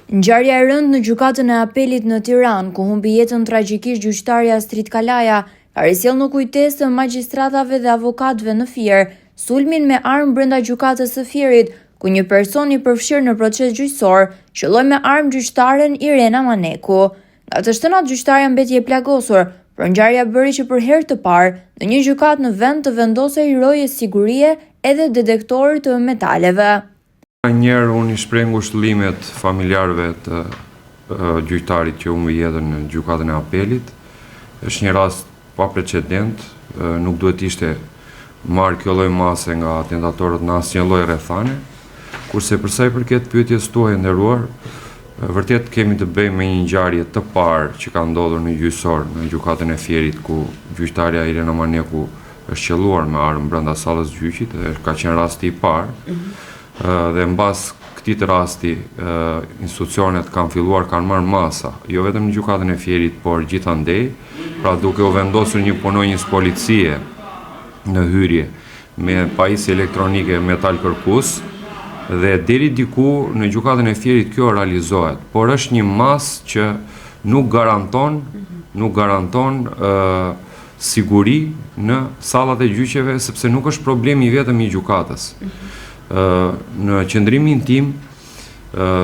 Ngjarja e rëndë në gjykatën e apelit në Tiranë, ku humbi jetën tragjikisht gjyqtarja Astrid Kalaja, ka risjellë në kujtesë të magjistratave dhe avokatëve në Fier sulmin me armë brenda gjykatës së Fierit, ku një person i përfshirë në proces gjyqësor qëlloi me armë gjyqtaren Irena Maneku. Nga të shtënat gjyqtarja mbeti e plagosur, por ngjarja bëri që për herë të parë në një gjykatë në vend të vendosej roje sigurie edhe detektorë të metaleve. Njerë unë i shpreh ngushëllimet familjarëve të gjyqtarit që humbi jetën në gjykatën e apelit. Është një rast pa precedent, nuk duhet ishte marrë kjo lloj mase nga atentatorët në asnjë lloj rrethane. Kurse për sa i përket pyetjes tuaja nderuar, vërtet kemi të bëjmë me një ngjarje të parë që ka ndodhur në gjyqësor në gjykatën e Fierit, ku gjyqtarja Irena Maneku është qelluar me armë brenda sallës gjyqit dhe ka qenë rasti i parë. Dhe mbas këtij rasti institucionet kanë marrë masa, jo vetëm në gjykatën e Fierit, por gjithandej, pra duke u vendosur një punonjës policie në hyrje me pajisje elektronike metal kërkues, dhe deri diku në gjykatën e Fierit kjo realizohet, por është një masë që nuk garanton siguri në sallat e gjyqeve, sepse nuk është problemi vetëm i gjykatës. Në qëndrimin tim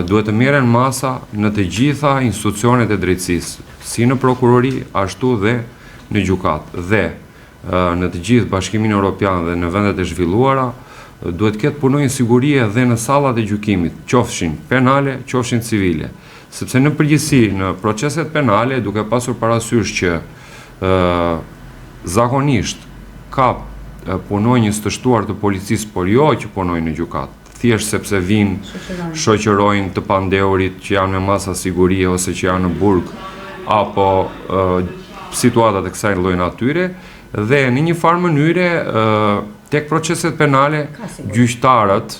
duhet të merren masa në të gjitha institucionet e drejtësisë, si në prokurori ashtu dhe në gjykatë, dhe në të gjithë Bashkimin Evropian dhe në vendet e zhvilluara duhet ketë punonjë sigurie dhe në sallat e gjykimit, qofshin penale, qofshin civile, sepse në përgjithësi në proceset penale, duke pasur parasysh që zakonisht ka punonjës të shtuar të policisë, por jo që punojnë në gjykatë, thjesht sepse vinë shoqërojnë të pandehurit që janë me masa sigurie ose që janë në burg apo situatat e kësaj lloji natyre, dhe në një farë mënyre tek proceset penale gjyqtarët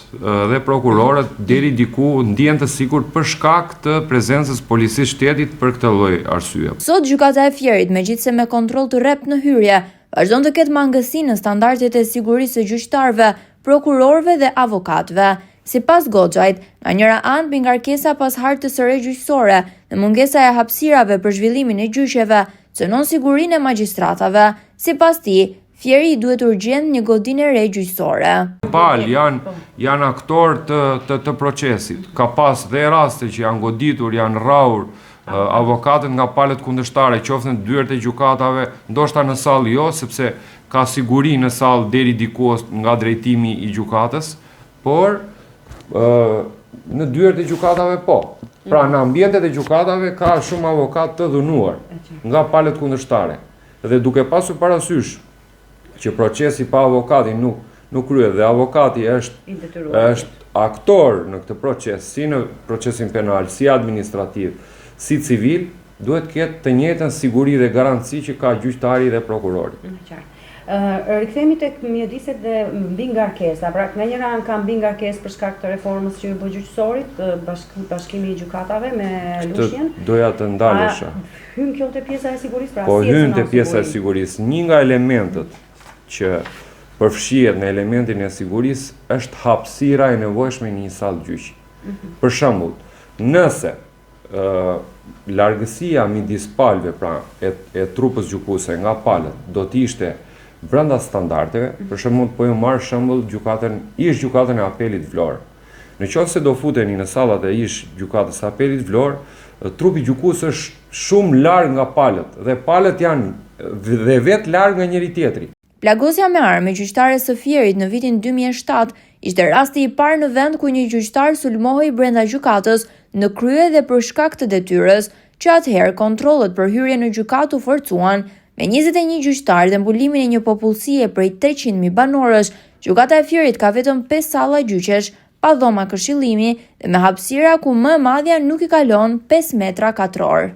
dhe prokurorët deri diku ndihen të sigurt për shkak të prezencës policisë shtetit për këtë lloj arsye. Sot gjykata e Fierit, megjithse me kontroll të rrept në hyrje, vazhdon të ketë mangësi në standardet e sigurisë së gjyqtarëve, prokurorëve dhe avokatëve. Sipas Goxhait, nga njëra anë mbi ngarkesa pas hartës së re gjyqësore dhe mungesa e hapësirave për zhvillimin e gjyqeve, cënon sigurinë e magjistratave. Sipas tij, Fieri duhet urgjent një godinë e re gjyqësore. Janë aktorë të procesit. Ka pas dhe raste që janë goditur, janë rrahur avokatët nga palët kundërshtare, qoftë në dyert e gjykatave, ndoshta në sallë jo, sepse ka siguri në sallë deri diku nga drejtimi i gjykatës, por në dyert e gjykatave po. Pra në ambientet e gjykatave ka shumë avokat të dhunuar nga palët kundërshtare. Dhe duke pasur parasysh që procesi pa avokatin nuk kryhet dhe avokati është aktor në këtë proces, si në procesin penal, si administrativ, si civil, duhet ketë të njëjtën siguri dhe garanci që ka gjyqtari dhe prokurori. Rikthehemi tek mjediset dhe mbi ngarkesa. Pra, nga njëra anë ka mbi ngarkesë për shkak të reformës që u bë gjyqësorit, bashkimi i gjykatave me Lushnjën. Doja të ndalesha. Hyn kjo te pjesa e sigurisë, pra. Po hyn te pjesa e sigurisë. Një nga elementet që përfshihet në elementin e sigurisë është hapësira e nevojshme në një sallë gjyqi. Për shembull, nëse largësia midis palëve, pra e trupës gjykuese nga palët, do të ishte brenda standardeve, për shembull po ju marr shembull ish gjykatën e apelit Vlorë. Nëse do futeni në sallat e ish gjykatës së apelit Vlorë, trupi gjykues është shumë larg nga palët dhe palët janë dhe vetë larg nga njëri tjetri. Plagosja me armë e gjyqtares së Fierit në vitin 2007 ishte rasti i parë në vend ku një gjyqtar sulmohej brenda gjykatës në krye dhe për shkak të detyrës, që atëherë kontrollet për hyrje në gjykatë u forcuan. Me 21 gjyqtarë dhe mbulimin e një popullsie prej 300.000 banorësh, gjykata e Fierit ka vetëm 5 salla gjyqesh, pa dhoma këshillimi dhe me hapësira ku më e madhja nuk i kalon 5 metra katror.